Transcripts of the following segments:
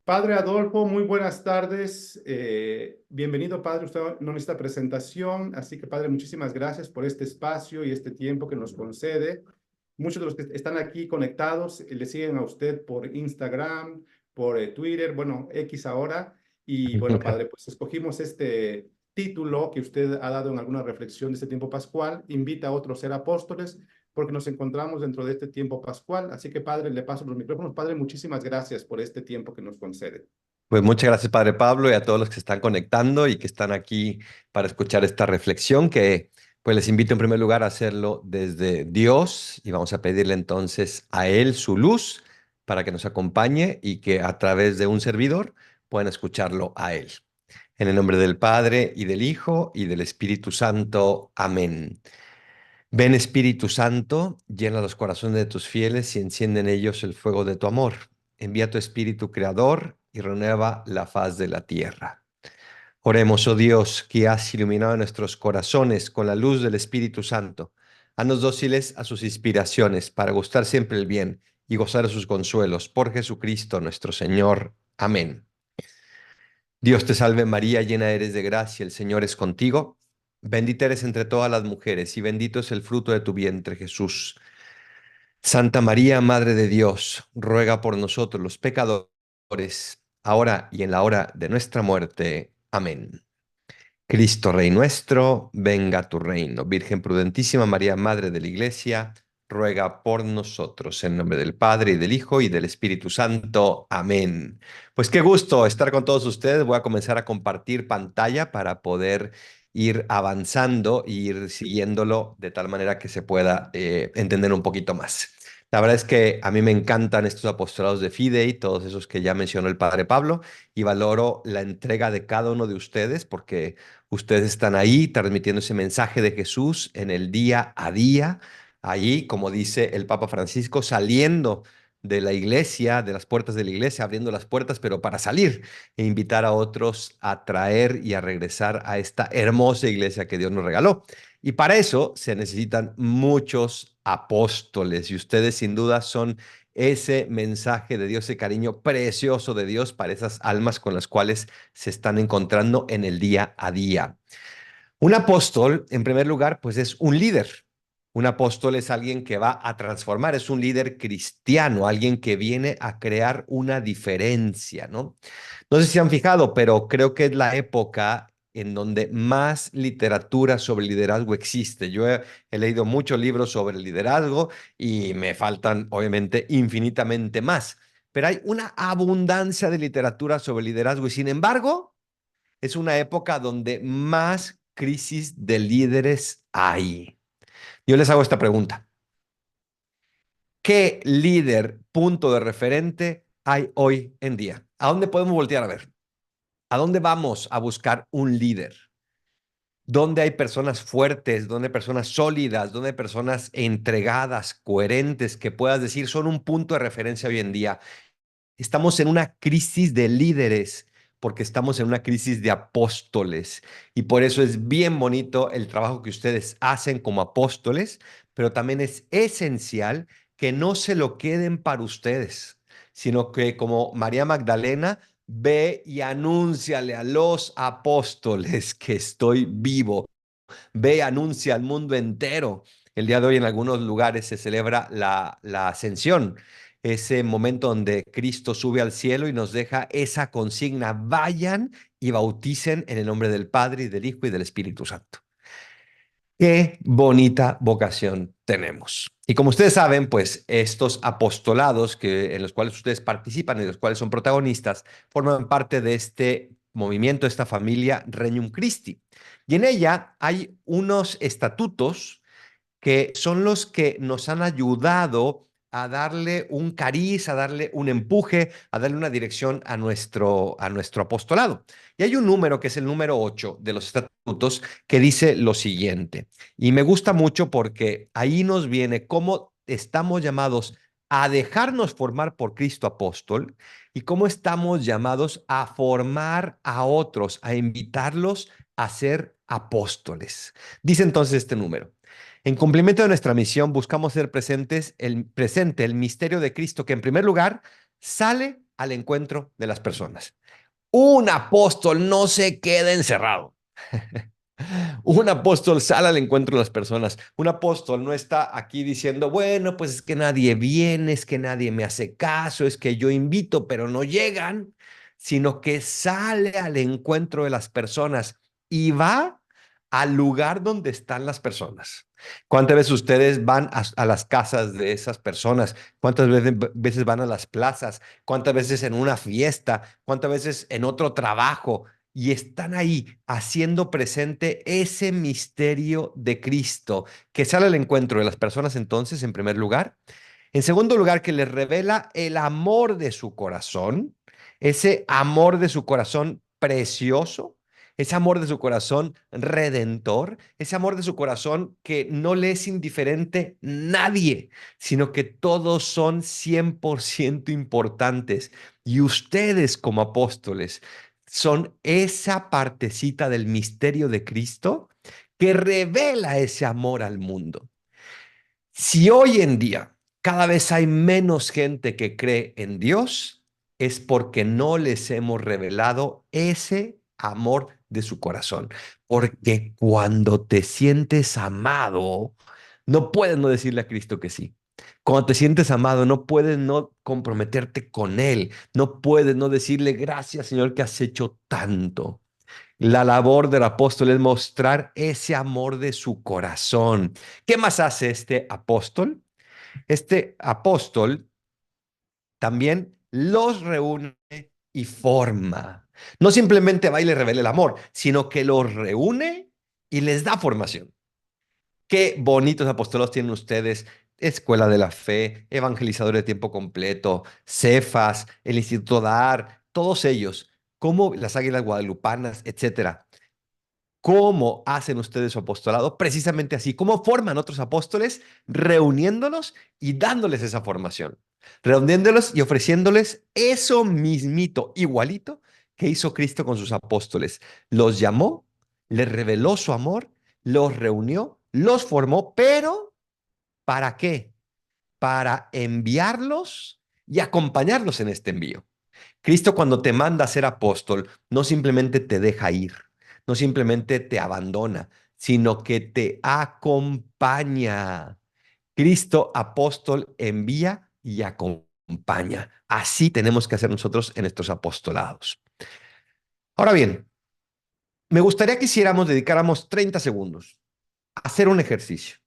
Padre Adolfo, muy buenas tardes. Bienvenido, Padre. Usted no necesita presentación, así que, Padre, muchísimas gracias por este espacio y este tiempo que nos concede. Muchos de los que están aquí conectados le siguen a usted por Instagram, por Twitter, bueno, X ahora. Y bueno, Padre, pues escogimos este título que usted ha dado en alguna reflexión de este tiempo pascual, invita a otros a ser apóstoles, porque nos encontramos dentro de este tiempo pascual. Así que, Padre, le paso los micrófonos. Padre, muchísimas gracias por este tiempo que nos concede. Pues muchas gracias, Padre Pablo, y a todos los que se están conectando y que están aquí para escuchar esta reflexión, que pues les invito en primer lugar a hacerlo desde Dios y vamos a pedirle entonces a Él su luz para que nos acompañe y que a través de un servidor puedan escucharlo a Él. En el nombre del Padre y del Hijo y del Espíritu Santo. Amén. Ven, Espíritu Santo, llena los corazones de tus fieles y enciende en ellos el fuego de tu amor. Envía tu Espíritu Creador y renueva la faz de la tierra. Oremos, oh Dios, que has iluminado nuestros corazones con la luz del Espíritu Santo. Haznos dóciles a sus inspiraciones para gustar siempre el bien y gozar de sus consuelos. Por Jesucristo nuestro Señor. Amén. Dios te salve María, llena eres de gracia, el Señor es contigo. Bendita eres entre todas las mujeres y bendito es el fruto de tu vientre, Jesús. Santa María, Madre de Dios, ruega por nosotros los pecadores, ahora y en la hora de nuestra muerte. Amén. Cristo Rey nuestro, venga tu reino. Virgen prudentísima María, Madre de la Iglesia, ruega por nosotros. En nombre del Padre, y del Hijo, y del Espíritu Santo. Amén. Pues qué gusto estar con todos ustedes. Voy a comenzar a compartir pantalla para poder ir avanzando e ir siguiéndolo de tal manera que se pueda entender un poquito más. La verdad es que a mí me encantan estos apostolados de Fidei, todos esos que ya mencionó el Padre Pablo, y valoro la entrega de cada uno de ustedes porque ustedes están ahí transmitiendo ese mensaje de Jesús en el día a día, allí, como dice el Papa Francisco, saliendo de la iglesia, de las puertas de la iglesia, abriendo las puertas, pero para salir e invitar a otros a traer y a regresar a esta hermosa iglesia que Dios nos regaló. Y para eso se necesitan muchos apóstoles y ustedes sin duda son ese mensaje de Dios, ese cariño precioso de Dios para esas almas con las cuales se están encontrando en el día a día. Un apóstol, en primer lugar, pues es un líder. Un apóstol es alguien que va a transformar, es un líder cristiano, alguien que viene a crear una diferencia, ¿no? No sé si se han fijado, pero creo que es la época en donde más literatura sobre liderazgo existe. Yo he leído muchos libros sobre liderazgo y me faltan, obviamente, infinitamente más. Pero hay una abundancia de literatura sobre liderazgo y, sin embargo, es una época donde más crisis de líderes hay. Yo les hago esta pregunta. ¿Qué líder, punto de referente, hay hoy en día? ¿A dónde podemos voltear a ver? ¿A dónde vamos a buscar un líder? ¿Dónde hay personas fuertes? ¿Dónde hay personas sólidas? ¿Dónde hay personas entregadas, coherentes, que puedas decir son un punto de referencia hoy en día? Estamos en una crisis de líderes porque estamos en una crisis de apóstoles y por eso es bien bonito el trabajo que ustedes hacen como apóstoles, pero también es esencial que no se lo queden para ustedes, sino que como María Magdalena, ve y anúnciale a los apóstoles que estoy vivo. Ve, anuncia al mundo entero. El día de hoy en algunos lugares se celebra la ascensión, ese momento donde Cristo sube al cielo y nos deja esa consigna: vayan y bauticen en el nombre del Padre y del Hijo y del Espíritu Santo. Qué bonita vocación tenemos. Y como ustedes saben, pues estos apostolados en los cuales ustedes participan y los cuales son protagonistas, forman parte de este movimiento, esta familia Regnum Christi. Y en ella hay unos estatutos que son los que nos han ayudado a darle un cariz, a darle un empuje, a darle una dirección a nuestro apostolado. Y hay un número que es el número 8 de los estatutos que dice lo siguiente. Y me gusta mucho porque ahí nos viene cómo estamos llamados a dejarnos formar por Cristo apóstol y cómo estamos llamados a formar a otros, a invitarlos a ser apóstoles. Dice entonces este número: en cumplimiento de nuestra misión, buscamos ser presente el misterio de Cristo, que en primer lugar sale al encuentro de las personas. Un apóstol no se queda encerrado. Un apóstol sale al encuentro de las personas. Un apóstol no está aquí diciendo, bueno, pues es que nadie viene, es que nadie me hace caso, es que yo invito, pero no llegan, sino que sale al encuentro de las personas y va al lugar donde están las personas. ¿Cuántas veces ustedes van a las casas de esas personas? ¿Cuántas veces van a las plazas? ¿Cuántas veces en una fiesta? ¿Cuántas veces en otro trabajo? Y están ahí haciendo presente ese misterio de Cristo que sale al encuentro de las personas entonces, en primer lugar. En segundo lugar, que les revela el amor de su corazón, ese amor de su corazón precioso, ese amor de su corazón redentor, ese amor de su corazón que no le es indiferente nadie, sino que todos son 100% importantes. Y ustedes como apóstoles son esa partecita del misterio de Cristo que revela ese amor al mundo. Si hoy en día cada vez hay menos gente que cree en Dios, es porque no les hemos revelado ese amor de su corazón. Porque cuando te sientes amado, no puedes no decirle a Cristo que sí. Cuando te sientes amado, no puedes no comprometerte con Él. No puedes no decirle gracias, Señor, que has hecho tanto. La labor del apóstol es mostrar ese amor de su corazón. ¿Qué más hace este apóstol? Este apóstol también los reúne y forma. No simplemente va y le revela el amor, sino que los reúne y les da formación. Qué bonitos apostolados tienen ustedes. Escuela de la Fe, Evangelizadores de Tiempo Completo, Cefas, el Instituto DAR, todos ellos, como las Águilas Guadalupanas, etcétera. ¿Cómo hacen ustedes su apostolado? Precisamente así. ¿Cómo forman otros apóstoles? Reuniéndolos y dándoles esa formación. Reuniéndolos y ofreciéndoles eso mismito, igualito, que hizo Cristo con sus apóstoles. Los llamó, les reveló su amor, los reunió, los formó, pero ¿para qué? Para enviarlos y acompañarlos en este envío. Cristo cuando te manda a ser apóstol, no simplemente te deja ir, no simplemente te abandona, sino que te acompaña. Cristo apóstol envía y acompaña. Así tenemos que hacer nosotros en estos apostolados. Ahora bien, me gustaría que dedicáramos 30 segundos a hacer un ejercicio.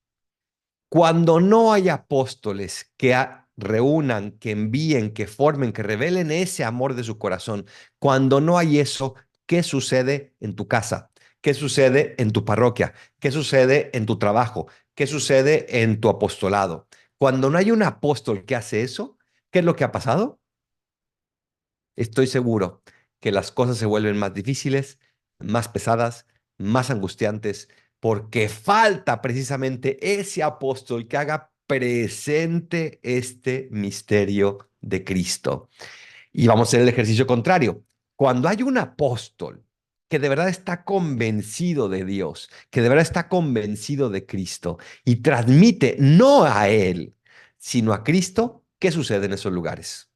Cuando no hay apóstoles que reúnan, que envíen, que formen, que revelen ese amor de su corazón, cuando no hay eso, ¿qué sucede en tu casa? ¿Qué sucede en tu parroquia? ¿Qué sucede en tu trabajo? ¿Qué sucede en tu apostolado? Cuando no hay un apóstol que hace eso, ¿qué es lo que ha pasado? Estoy seguro que las cosas se vuelven más difíciles, más pesadas, más angustiantes, porque falta precisamente ese apóstol que haga presente este misterio de Cristo. Y vamos a hacer el ejercicio contrario. Cuando hay un apóstol que de verdad está convencido de Dios, que de verdad está convencido de Cristo y transmite no a él, sino a Cristo, ¿qué sucede en esos lugares?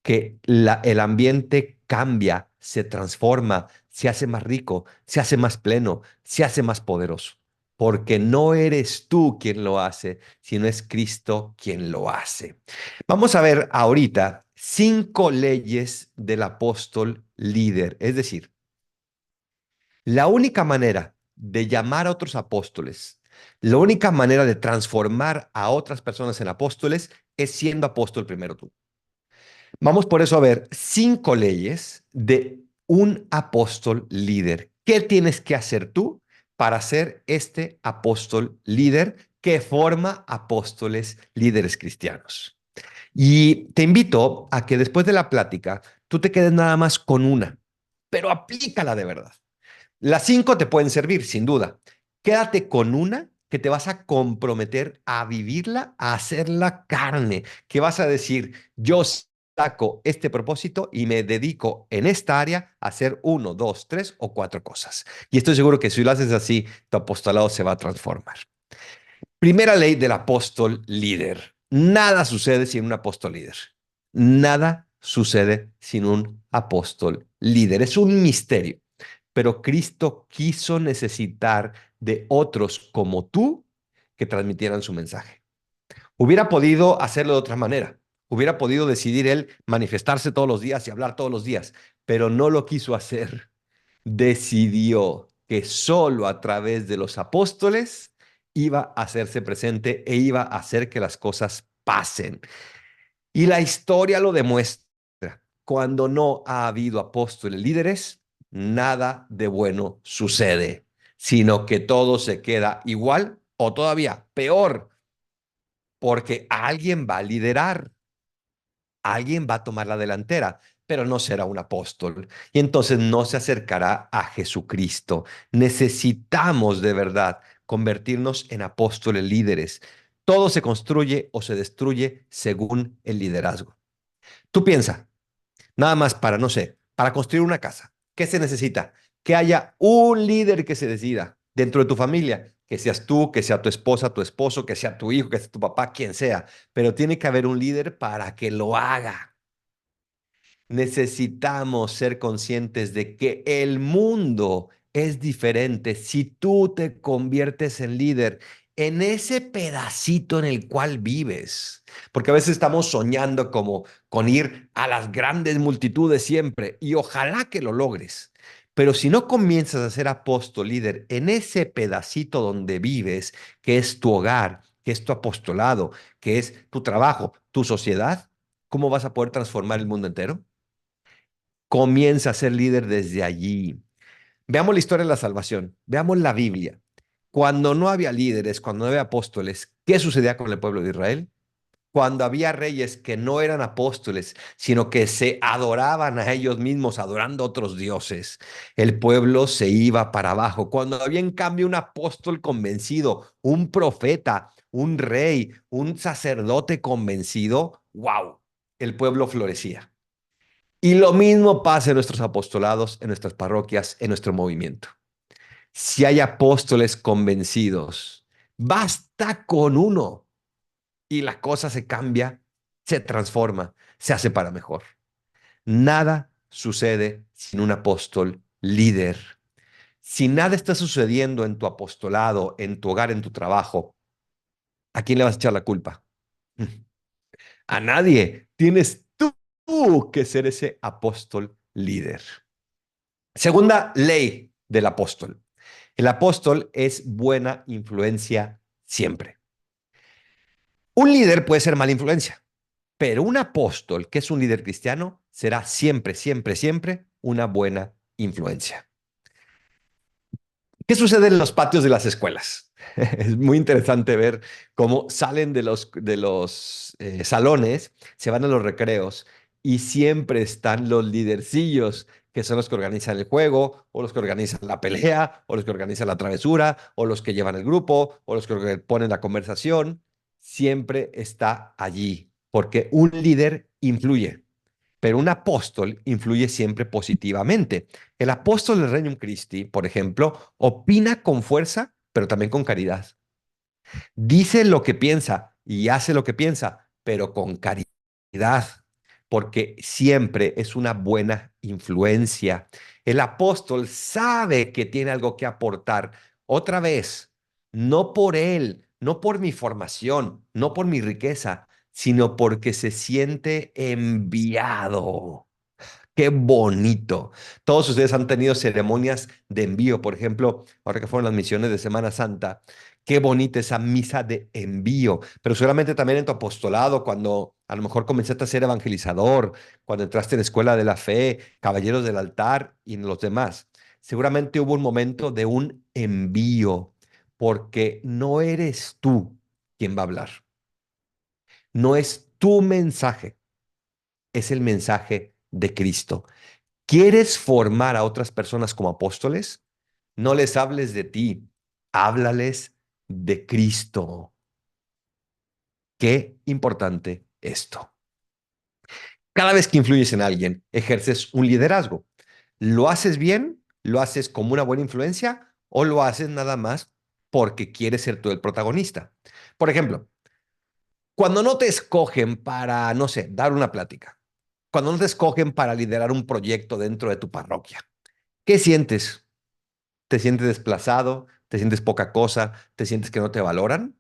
Que el ambiente cambia, se transforma, se hace más rico, se hace más pleno, se hace más poderoso. Porque no eres tú quien lo hace, sino es Cristo quien lo hace. Vamos a ver ahorita 5 leyes del apóstol líder. Es decir, la única manera de llamar a otros apóstoles, la única manera de transformar a otras personas en apóstoles es siendo apóstol primero tú. Vamos por eso a ver 5 leyes de un apóstol líder. ¿Qué tienes que hacer tú para ser este apóstol líder que forma apóstoles líderes cristianos? Y te invito a que después de la plática tú te quedes nada más con una, pero aplícala de verdad. Las 5 te pueden servir, sin duda. Quédate con una que te vas a comprometer a vivirla, a hacerla carne, que vas a decir, yo saco este propósito y me dedico en esta área a hacer 1, 2, 3 o 4 cosas. Y estoy seguro que si lo haces así, tu apostolado se va a transformar. Primera ley del apóstol líder. Nada sucede sin un apóstol líder. Nada sucede sin un apóstol líder. Es un misterio, pero Cristo quiso necesitar de otros como tú que transmitieran su mensaje. Hubiera podido hacerlo de otra manera. Hubiera podido decidir él manifestarse todos los días y hablar todos los días, pero no lo quiso hacer. Decidió que solo a través de los apóstoles iba a hacerse presente e iba a hacer que las cosas pasen. Y la historia lo demuestra. Cuando no ha habido apóstoles líderes, nada de bueno sucede, sino que todo se queda igual o todavía peor, porque alguien va a liderar, alguien va a tomar la delantera, pero no será un apóstol. Y entonces no se acercará a Jesucristo. Necesitamos de verdad convertirnos en apóstoles líderes. Todo se construye o se destruye según el liderazgo. Tú piensa, nada más para, no sé, para construir una casa. ¿Qué se necesita? Que haya un líder que se decida dentro de tu familia, que seas tú, que sea tu esposa, tu esposo, que sea tu hijo, que sea tu papá, quien sea, pero tiene que haber un líder para que lo haga. Necesitamos ser conscientes de que el mundo es diferente si tú te conviertes en líder en ese pedacito en el cual vives. Porque a veces estamos soñando como con ir a las grandes multitudes siempre y ojalá que lo logres. Pero si no comienzas a ser apóstol líder en ese pedacito donde vives, que es tu hogar, que es tu apostolado, que es tu trabajo, tu sociedad, ¿cómo vas a poder transformar el mundo entero? Comienza a ser líder desde allí. Veamos la historia de la salvación, veamos la Biblia. Cuando no había líderes, cuando no había apóstoles, ¿qué sucedía con el pueblo de Israel? Cuando había reyes que no eran apóstoles, sino que se adoraban a ellos mismos, adorando a otros dioses, el pueblo se iba para abajo. Cuando había en cambio un apóstol convencido, un profeta, un rey, un sacerdote convencido, wow, el pueblo florecía. Y lo mismo pasa en nuestros apostolados, en nuestras parroquias, en nuestro movimiento. Si hay apóstoles convencidos, basta con uno y la cosa se cambia, se transforma, se hace para mejor. Nada sucede sin un apóstol líder. Si nada está sucediendo en tu apostolado, en tu hogar, en tu trabajo, ¿a quién le vas a echar la culpa? A nadie. Tienes tú que ser ese apóstol líder. Segunda ley del apóstol. El apóstol es buena influencia siempre. Un líder puede ser mala influencia, pero un apóstol, que es un líder cristiano, será siempre, siempre, siempre una buena influencia. ¿Qué sucede en los patios de las escuelas? Es muy interesante ver cómo salen de los salones, se van a los recreos y siempre están los lidercillos, que son los que organizan el juego, o los que organizan la pelea, o los que organizan la travesura, o los que llevan el grupo, o los que ponen la conversación. Siempre está allí, porque un líder influye, pero un apóstol influye siempre positivamente. El apóstol del Regnum Christi, por ejemplo, opina con fuerza, pero también con caridad. Dice lo que piensa y hace lo que piensa, pero con caridad, porque siempre es una buena influencia. El apóstol sabe que tiene algo que aportar. Otra vez, no por él, no por mi formación, no por mi riqueza, sino porque se siente enviado. Qué bonito. Todos ustedes han tenido ceremonias de envío, por ejemplo, ahora que fueron las misiones de Semana Santa. Qué bonita esa misa de envío, pero seguramente también en tu apostolado, cuando a lo mejor comenzaste a ser evangelizador, cuando entraste en la escuela de la fe, caballeros del altar y los demás. Seguramente hubo un momento de un envío, porque no eres tú quien va a hablar. No es tu mensaje, es el mensaje de Cristo. ¿Quieres formar a otras personas como apóstoles? No les hables de ti, háblales de Cristo. Qué importante esto. Cada vez que influyes en alguien, ejerces un liderazgo. ¿Lo haces bien? ¿Lo haces como una buena influencia? ¿O lo haces nada más porque quieres ser tú el protagonista? Por ejemplo, cuando no te escogen para, no sé, dar una plática, cuando no te escogen para liderar un proyecto dentro de tu parroquia? ¿Qué sientes? ¿Te sientes desplazado? ¿Te sientes poca cosa? ¿Te sientes que no te valoran?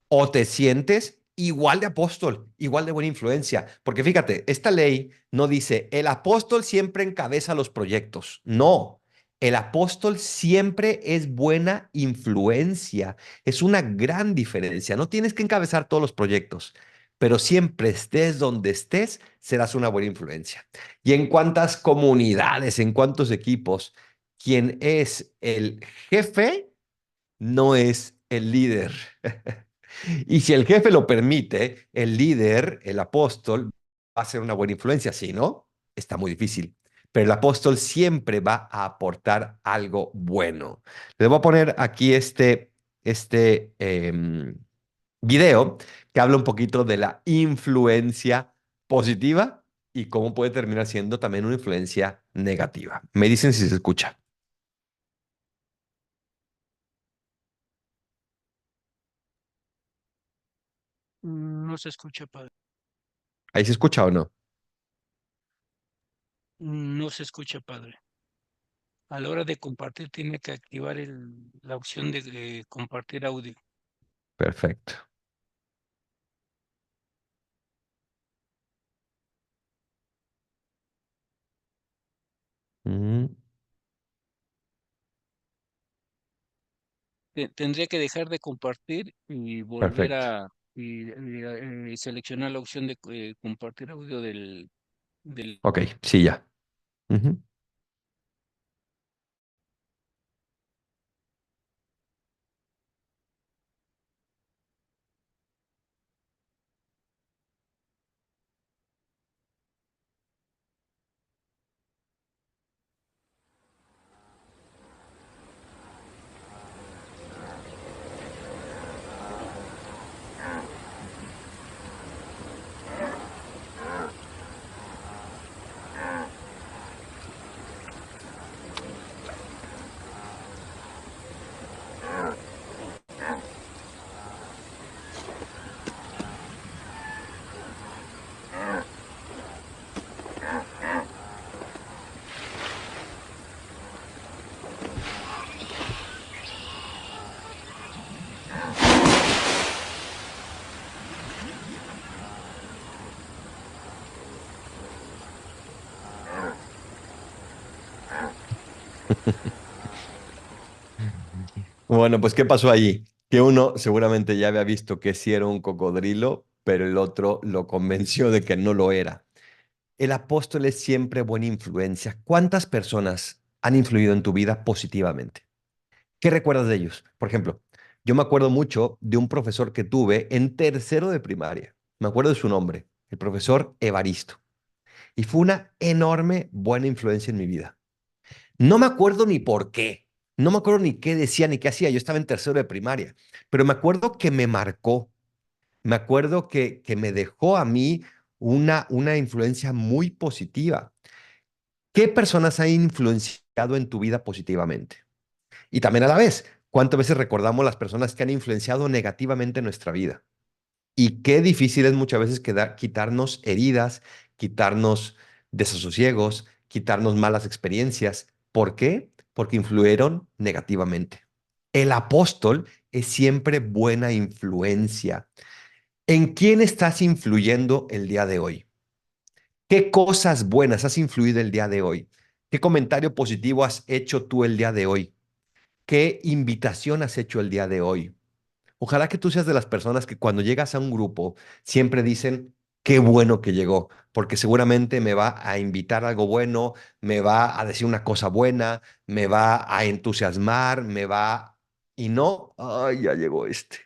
¿O te sientes igual de apóstol, igual de buena influencia? Porque fíjate, esta ley no dice el apóstol siempre encabeza los proyectos. No, el apóstol siempre es buena influencia. Es una gran diferencia. No tienes que encabezar todos los proyectos, pero siempre estés donde estés, serás una buena influencia. Y en cuántas comunidades, en cuántos equipos, quien es el jefe no es el líder. Y si el jefe lo permite, el líder, el apóstol, va a ser una buena influencia. Si no, está muy difícil. Pero el apóstol siempre va a aportar algo bueno. Les voy a poner aquí este video que habla un poquito de la influencia positiva y cómo puede terminar siendo también una influencia negativa. Me dicen si se escucha. No se escucha, padre. ¿Ahí se escucha o no? No se escucha, padre. A la hora de compartir, tiene que activar la opción de compartir audio. Perfecto. Mm, Tendría que dejar de compartir y volver perfecto. y seleccionar la opción de compartir audio del... Ok, sí, ya. Ujú. Bueno, pues ¿qué pasó allí? Que uno seguramente ya había visto que sí era un cocodrilo, pero el otro lo convenció de que no lo era. El apóstol es siempre buena influencia. ¿Cuántas personas han influido en tu vida positivamente? ¿Qué recuerdas de ellos? Por ejemplo, yo me acuerdo mucho de un profesor que tuve en tercero de primaria. Me acuerdo de su nombre, el profesor Evaristo. Y fue una enorme buena influencia en mi vida. No me acuerdo ni por qué. No me acuerdo ni qué decía ni qué hacía. Yo estaba en tercero de primaria, pero me acuerdo que me marcó. Me acuerdo que me dejó a mí una influencia muy positiva. ¿Qué personas han influenciado en tu vida positivamente? Y también a la vez, ¿cuántas veces recordamos las personas que han influenciado negativamente en nuestra vida? Y qué difícil es muchas veces quitarnos heridas, quitarnos desasosiegos, quitarnos malas experiencias. ¿Por qué? Porque influyeron negativamente. El apóstol es siempre buena influencia. ¿En quién estás influyendo el día de hoy? ¿Qué cosas buenas has influido el día de hoy? ¿Qué comentario positivo has hecho tú el día de hoy? ¿Qué invitación has hecho el día de hoy? Ojalá que tú seas de las personas que cuando llegas a un grupo siempre dicen, qué bueno que llegó, porque seguramente me va a invitar a algo bueno, me va a decir una cosa buena, me va a entusiasmar, me va... Y no, ay, ya llegó este.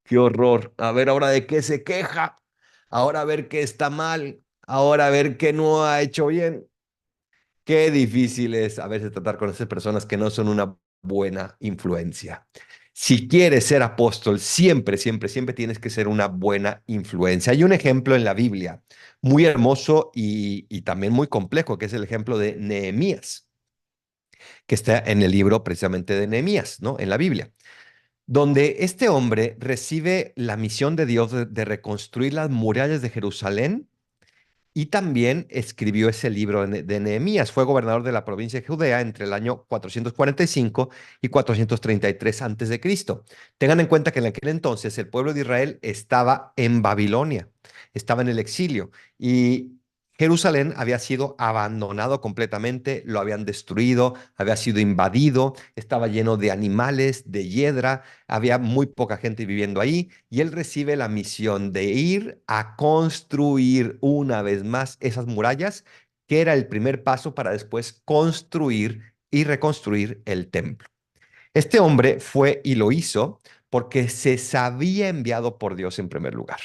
Qué horror. A ver ahora de qué se queja, ahora a ver qué está mal, ahora a ver qué no ha hecho bien. Qué difícil es a veces tratar con esas personas que no son una buena influencia. Si quieres ser apóstol, siempre, siempre, siempre tienes que ser una buena influencia. Hay un ejemplo en la Biblia muy hermoso y también muy complejo, que es el ejemplo de Nehemías, que está en el libro precisamente de Nehemías, ¿no? En la Biblia, donde este hombre recibe la misión de Dios de reconstruir las murallas de Jerusalén y también escribió ese libro de Nehemías. Fue gobernador de la provincia de Judea entre el año 445 y 433 antes de Cristo. Tengan en cuenta que en aquel entonces el pueblo de Israel estaba en Babilonia, estaba en el exilio y Jerusalén había sido abandonado completamente, lo habían destruido, había sido invadido, estaba lleno de animales, de hiedra, había muy poca gente viviendo ahí y él recibe la misión de ir a construir una vez más esas murallas, que era el primer paso para después construir y reconstruir el templo. Este hombre fue y lo hizo porque se sabía enviado por Dios en primer lugar.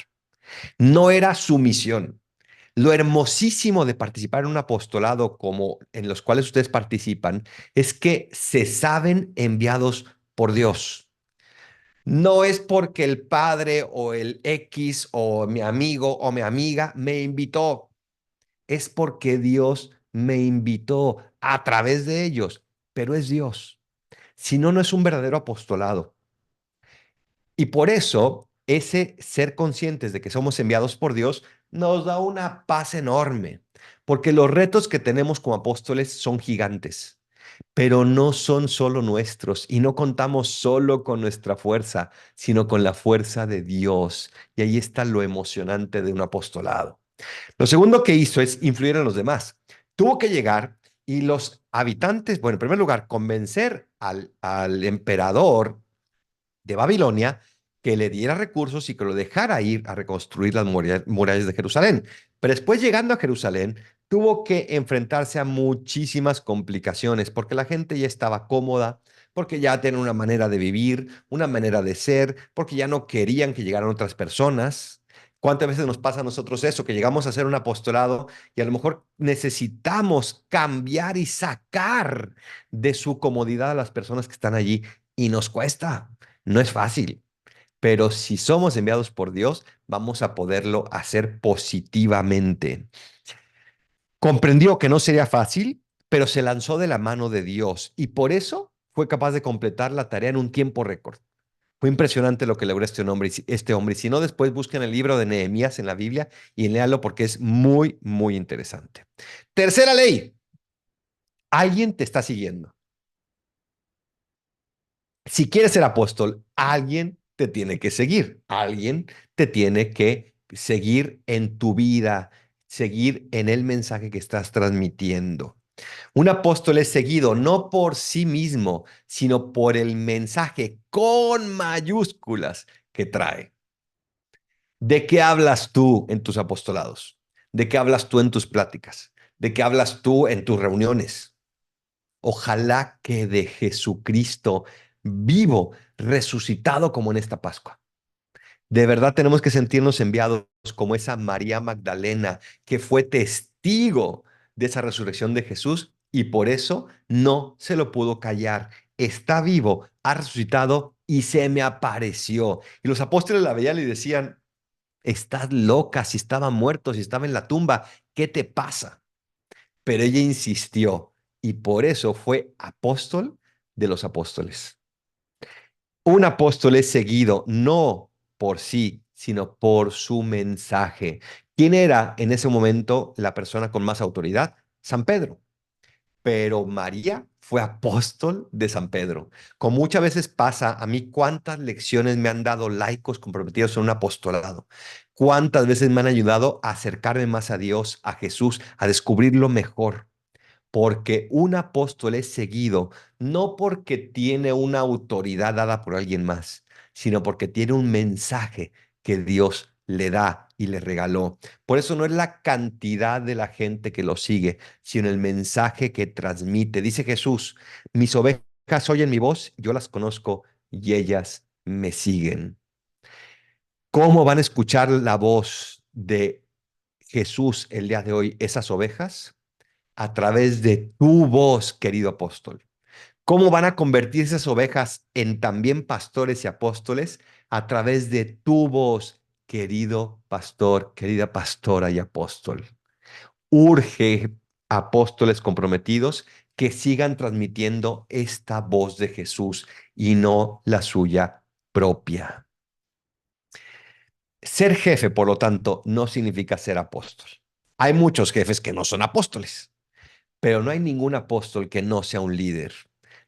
No era su misión. Lo hermosísimo de participar en un apostolado como en los cuales ustedes participan es que se saben enviados por Dios. No es porque el padre o el X o mi amigo o mi amiga me invitó. Es porque Dios me invitó a través de ellos, pero es Dios. Si no, no es un verdadero apostolado. Y por eso, ese ser conscientes de que somos enviados por Dios nos da una paz enorme, porque los retos que tenemos como apóstoles son gigantes, pero no son solo nuestros y no contamos solo con nuestra fuerza, sino con la fuerza de Dios. Y ahí está lo emocionante de un apostolado. Lo segundo que hizo es influir en los demás. Tuvo que llegar y los habitantes, bueno, en primer lugar, convencer al emperador de Babilonia que le diera recursos y que lo dejara ir a reconstruir las murallas de Jerusalén. Pero después, llegando a Jerusalén, tuvo que enfrentarse a muchísimas complicaciones porque la gente ya estaba cómoda, porque ya tenían una manera de vivir, una manera de ser, porque ya no querían que llegaran otras personas. ¿Cuántas veces nos pasa a nosotros eso? Que llegamos a hacer un apostolado y a lo mejor necesitamos cambiar y sacar de su comodidad a las personas que están allí y nos cuesta. No es fácil, pero si somos enviados por Dios, vamos a poderlo hacer positivamente. Comprendió que no sería fácil, pero se lanzó de la mano de Dios y por eso fue capaz de completar la tarea en un tiempo récord. Fue impresionante lo que logró este hombre. Y si no, después busquen el libro de Nehemías en la Biblia y léalo porque es muy, muy interesante. Tercera ley. Alguien te está siguiendo. Si quieres ser apóstol, alguien te tiene que seguir, alguien te tiene que seguir en tu vida, seguir en el mensaje que estás transmitiendo. Un apóstol es seguido no por sí mismo, sino por el mensaje con mayúsculas que trae. ¿De qué hablas tú en tus apostolados? ¿De qué hablas tú en tus pláticas? ¿De qué hablas tú en tus reuniones? Ojalá que de Jesucristo vivo, resucitado como en esta Pascua. De verdad tenemos que sentirnos enviados como esa María Magdalena que fue testigo de esa resurrección de Jesús y por eso no se lo pudo callar. Está vivo, ha resucitado y se me apareció. Y los apóstoles la veían y decían, estás loca, si estaba muerto, si estaba en la tumba, ¿qué te pasa? Pero ella insistió y por eso fue apóstol de los apóstoles. Un apóstol es seguido no por sí, sino por su mensaje. ¿Quién era en ese momento la persona con más autoridad? San Pedro. Pero María fue apóstol de San Pedro. Como muchas veces pasa, a mí cuántas lecciones me han dado laicos comprometidos en un apostolado. Cuántas veces me han ayudado a acercarme más a Dios, a Jesús, a descubrirlo mejor. Porque un apóstol es seguido no porque tiene una autoridad dada por alguien más, sino porque tiene un mensaje que Dios le da y le regaló. Por eso no es la cantidad de la gente que lo sigue, sino el mensaje que transmite. Dice Jesús, mis ovejas oyen mi voz, yo las conozco y ellas me siguen. ¿Cómo van a escuchar la voz de Jesús el día de hoy esas ovejas? A través de tu voz, querido apóstol. ¿Cómo van a convertir esas ovejas en también pastores y apóstoles? A través de tu voz, querido pastor, querida pastora y apóstol. Urge apóstoles comprometidos que sigan transmitiendo esta voz de Jesús y no la suya propia. Ser jefe, por lo tanto, no significa ser apóstol. Hay muchos jefes que no son apóstoles, pero no hay ningún apóstol que no sea un líder,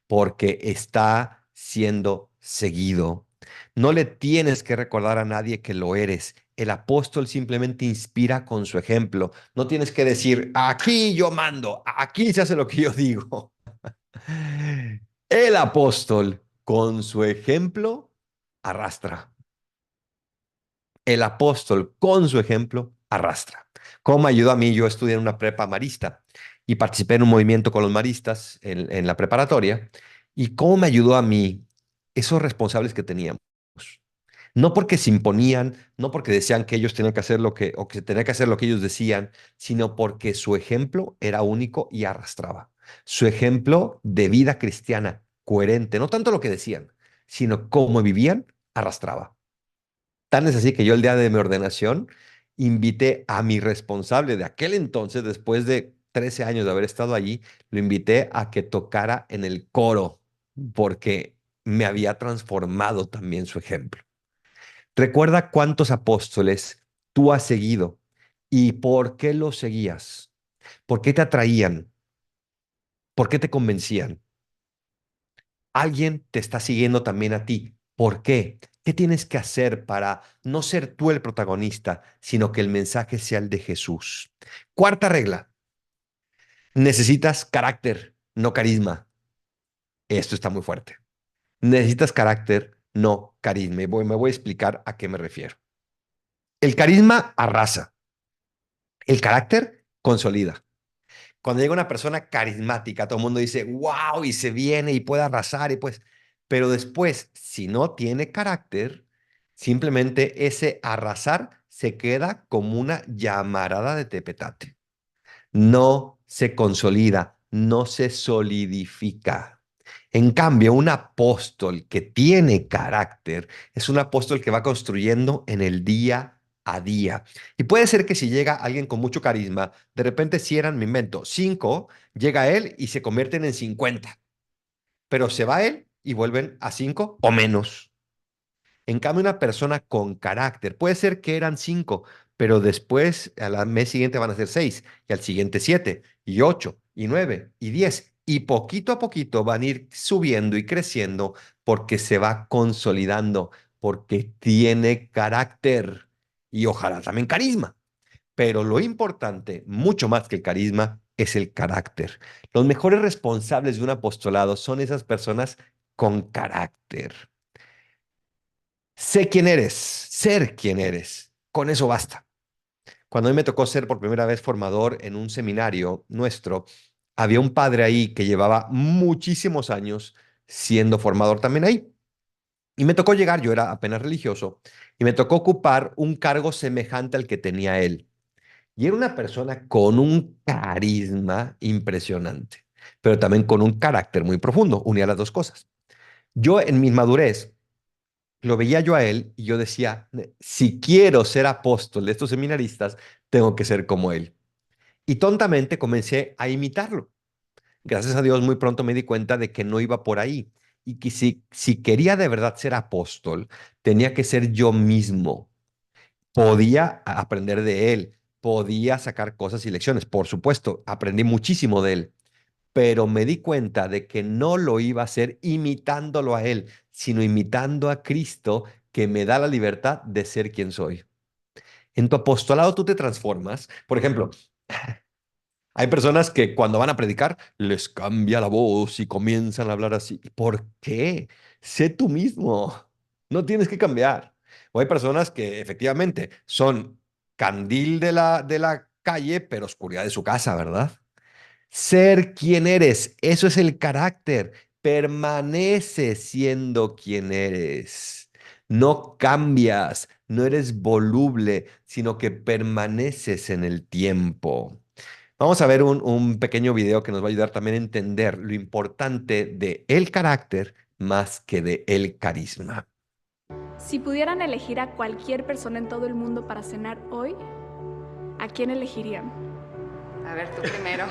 porque está siendo seguido. No le tienes que recordar a nadie que lo eres. El apóstol simplemente inspira con su ejemplo. No tienes que decir, aquí yo mando, aquí se hace lo que yo digo. El apóstol, con su ejemplo, arrastra. El apóstol, con su ejemplo, arrastra. ¿Cómo me ayudó a mí? Yo estudié en una prepa marista y participé en un movimiento con los maristas en la preparatoria. ¿Y cómo me ayudó a mí esos responsables que teníamos? No porque se imponían, no porque decían que ellos tenían que hacer lo que, o que tenía que hacer lo que ellos decían, sino porque su ejemplo era único y arrastraba. Su ejemplo de vida cristiana, coherente, no tanto lo que decían, sino cómo vivían, arrastraba. Tan es así que yo el día de mi ordenación invité a mi responsable de aquel entonces, después de 13 años de haber estado allí, lo invité a que tocara en el coro, porque me había transformado también su ejemplo. Recuerda cuántos apóstoles tú has seguido y por qué los seguías, por qué te atraían, por qué te convencían. Alguien te está siguiendo también a ti. ¿Por qué? ¿Qué tienes que hacer para no ser tú el protagonista, sino que el mensaje sea el de Jesús? Cuarta regla, necesitas carácter, no carisma. Esto está muy fuerte. Necesitas carácter, no carisma. Me voy a explicar a qué me refiero. El carisma arrasa, el carácter consolida. Cuando llega una persona carismática, todo el mundo dice, wow, y se viene y puede arrasar, y pues, pero después, si no tiene carácter, simplemente ese arrasar se queda como una llamarada de tepetate. No se consolida, no se solidifica. En cambio, un apóstol que tiene carácter es un apóstol que va construyendo en el día a día. Y puede ser que si llega alguien con mucho carisma, de repente si eran, me invento, 5, llega él y se convierten en 50. Pero se va él y vuelven a 5 o menos. En cambio, una persona con carácter, puede ser que eran 5, pero después, al mes siguiente van a ser 6, y al siguiente 7, y 8, y 9, y 10, y poquito a poquito van a ir subiendo y creciendo porque se va consolidando, porque tiene carácter y ojalá también carisma. Pero lo importante, mucho más que el carisma, es el carácter. Los mejores responsables de un apostolado son esas personas con carácter. Sé quién eres, ser quién eres. Con eso basta. Cuando a mí me tocó ser por primera vez formador en un seminario nuestro, había un padre ahí que llevaba muchísimos años siendo formador también ahí. Y me tocó llegar, yo era apenas religioso, y me tocó ocupar un cargo semejante al que tenía él. Y era una persona con un carisma impresionante, pero también con un carácter muy profundo. Unía las dos cosas. Yo en mi madurez lo veía yo a él y yo decía, si quiero ser apóstol de estos seminaristas, tengo que ser como él. Y tontamente comencé a imitarlo. Gracias a Dios, muy pronto me di cuenta de que no iba por ahí y que si quería de verdad ser apóstol, tenía que ser yo mismo. Podía aprender de él, podía sacar cosas y lecciones, por supuesto, aprendí muchísimo de él, pero me di cuenta de que no lo iba a hacer imitándolo a él, sino imitando a Cristo que me da la libertad de ser quien soy. En tu apostolado tú te transformas. Por ejemplo, hay personas que cuando van a predicar les cambia la voz y comienzan a hablar así. ¿Por qué? Sé tú mismo. No tienes que cambiar. O hay personas que efectivamente son candil de la calle, pero oscuridad de su casa, ¿verdad? Ser quien eres, eso es el carácter. Permanece siendo quien eres. No cambias, no eres voluble, sino que permaneces en el tiempo. Vamos a ver un pequeño video que nos va a ayudar también a entender lo importante de el carácter más que de el carisma. Si pudieran elegir a cualquier persona en todo el mundo para cenar hoy, ¿a quién elegirían? A ver, tú primero.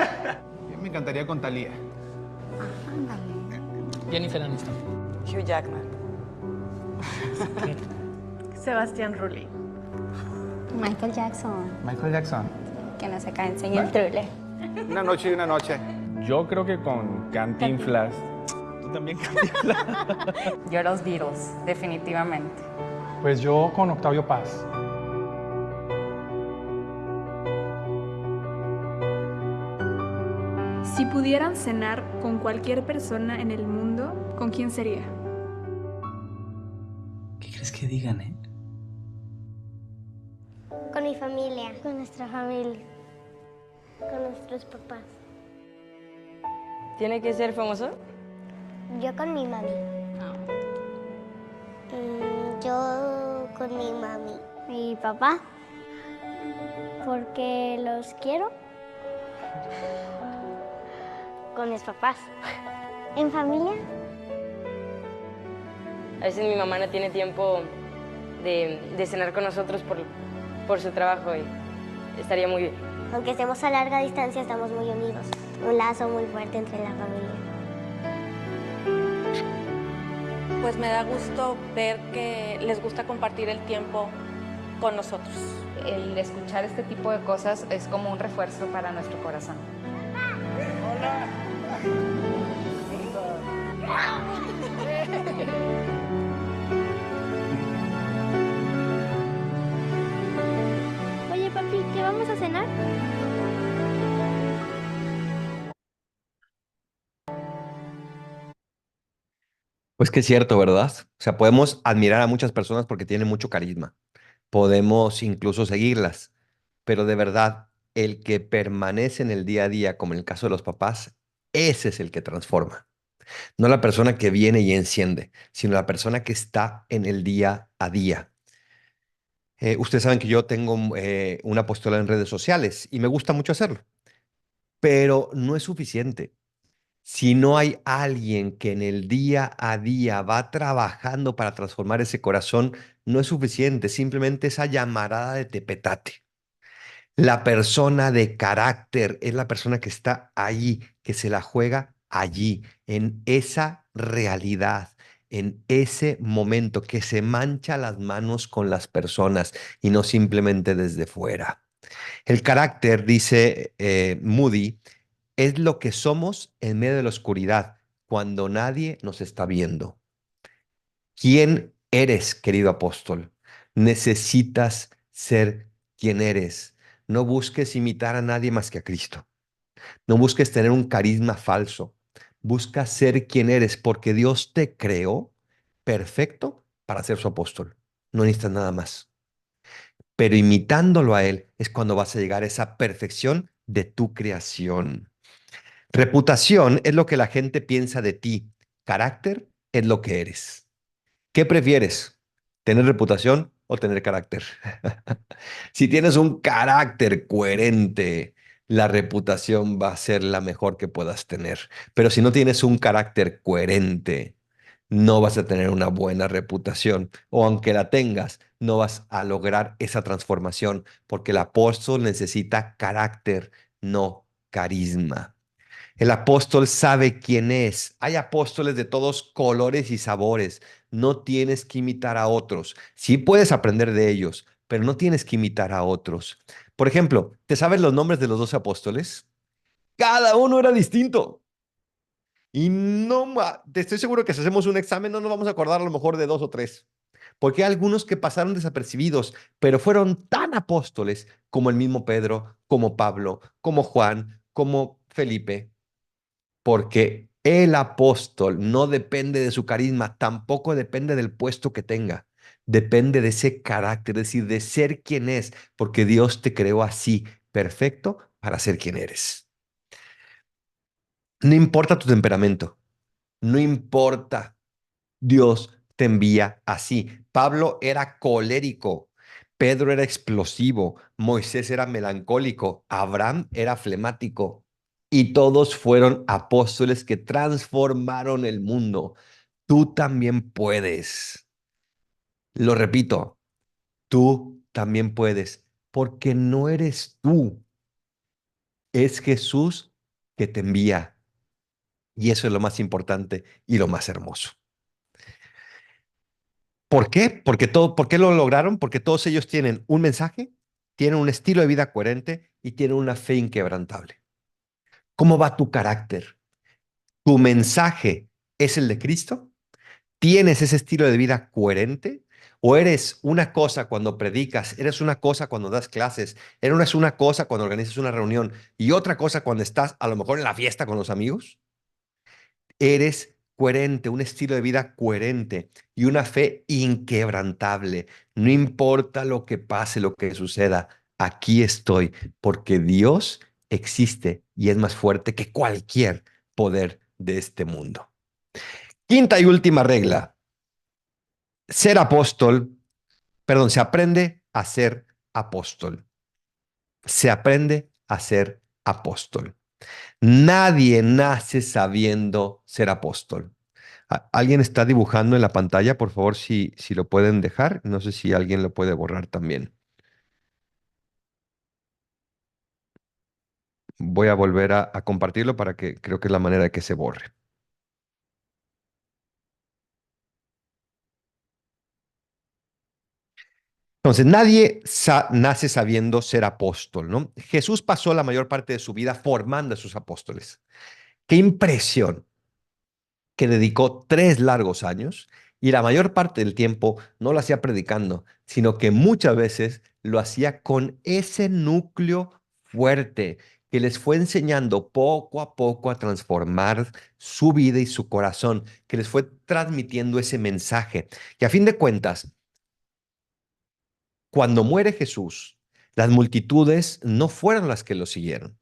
Me encantaría con Thalía. Jennifer Aniston. Hugh Jackman. Sebastián Rulli. Michael Jackson. Michael Jackson. que nos enseñe el thriller. Una noche y una noche. Yo creo que con Cantinflas. ¿Tú también Cantinflas? Yo los Beatles, definitivamente. Pues yo con Octavio Paz. Si pudieran cenar con cualquier persona en el mundo, ¿con quién sería? ¿Qué crees que digan, Con mi familia. Con nuestra familia. Con nuestros papás. ¿Tiene que ser famoso? Yo con mi mami. Yo con mi mami. Mi papá. Porque los quiero. Con mis papás. ¿En familia? A veces mi mamá no tiene tiempo de cenar con nosotros por su trabajo y estaría muy bien. Aunque estemos a larga distancia, estamos muy unidos. Un lazo muy fuerte entre la familia. Pues me da gusto ver que les gusta compartir el tiempo con nosotros. El escuchar este tipo de cosas es como un refuerzo para nuestro corazón. Hola. Oye, papi, ¿qué vamos a cenar? Pues que es cierto, ¿verdad? O sea, podemos admirar a muchas personas porque tienen mucho carisma. Podemos incluso seguirlas, pero de verdad, el que permanece en el día a día, como en el caso de los papás, ese es el que transforma. No la persona que viene y enciende, sino la persona que está en el día a día. Ustedes saben que yo tengo un apostolado en redes sociales y me gusta mucho hacerlo, pero no es suficiente. Si no hay alguien que en el día a día va trabajando para transformar ese corazón, no es suficiente. Simplemente esa llamarada de tepetate. La persona de carácter es la persona que está allí, que se la juega allí, en esa realidad, en ese momento, que se mancha las manos con las personas y no simplemente desde fuera. El carácter, dice Moody, es lo que somos en medio de la oscuridad, cuando nadie nos está viendo. ¿Quién eres, querido apóstol? Necesitas ser quien eres. No busques imitar a nadie más que a Cristo. No busques tener un carisma falso. Busca ser quien eres, porque Dios te creó perfecto para ser su apóstol. No necesitas nada más. Pero imitándolo a Él es cuando vas a llegar a esa perfección de tu creación. Reputación es lo que la gente piensa de ti. Carácter es lo que eres. ¿Qué prefieres? ¿Tener reputación o tener carácter? Si tienes un carácter coherente, la reputación va a ser la mejor que puedas tener. Pero si no tienes un carácter coherente, no vas a tener una buena reputación. O aunque la tengas, no vas a lograr esa transformación, porque el apóstol necesita carácter, no carisma. El apóstol sabe quién es. Hay apóstoles de todos colores y sabores. No tienes que imitar a otros. Sí puedes aprender de ellos, pero no tienes que imitar a otros. Por ejemplo, ¿te sabes los nombres de los 12 apóstoles? Cada uno era distinto. Y te estoy seguro que si hacemos un examen no nos vamos a acordar a lo mejor de 2 o 3. Porque hay algunos que pasaron desapercibidos, pero fueron tan apóstoles como el mismo Pedro, como Pablo, como Juan, como Felipe. Porque el apóstol no depende de su carisma, tampoco depende del puesto que tenga. Depende de ese carácter, es decir, de ser quien es, porque Dios te creó así, perfecto, para ser quien eres. No importa tu temperamento, no importa. Dios te envía así. Pablo era colérico, Pedro era explosivo, Moisés era melancólico, Abraham era flemático. Y todos fueron apóstoles que transformaron el mundo. Tú también puedes. Lo repito, tú también puedes, porque no eres tú. Es Jesús que te envía. Y eso es lo más importante y lo más hermoso. ¿Por qué? ¿Por qué lo lograron? Porque todos ellos tienen un mensaje tienen un estilo de vida coherente y tienen una fe inquebrantable. ¿Cómo va tu carácter? ¿Tu mensaje es el de Cristo? ¿Tienes ese estilo de vida coherente? ¿O eres una cosa cuando predicas, eres una cosa cuando das clases, eres una cosa cuando organizas una reunión y otra cosa cuando estás a lo mejor en la fiesta con los amigos? Eres coherente, un estilo de vida coherente y una fe inquebrantable. No importa lo que pase, lo que suceda, aquí estoy, porque Dios existe y es más fuerte que cualquier poder de este mundo. Quinta y última regla. Ser apóstol, perdón, se aprende a ser apóstol. Se aprende a ser apóstol. Nadie nace sabiendo ser apóstol. ¿Alguien está dibujando en la pantalla? Por favor, si lo pueden dejar. No sé si alguien lo puede borrar también. Voy a volver a compartirlo para que creo que es la manera de que se borre. Entonces, nadie nace sabiendo ser apóstol, ¿no? Jesús pasó la mayor parte de su vida formando a sus apóstoles. Qué impresión que dedicó 3 largos años y la mayor parte del tiempo no lo hacía predicando, sino que muchas veces lo hacía con ese núcleo fuerte que les fue enseñando poco a poco a transformar su vida y su corazón, que les fue transmitiendo ese mensaje. Y a fin de cuentas, cuando muere Jesús, las multitudes no fueron las que lo siguieron.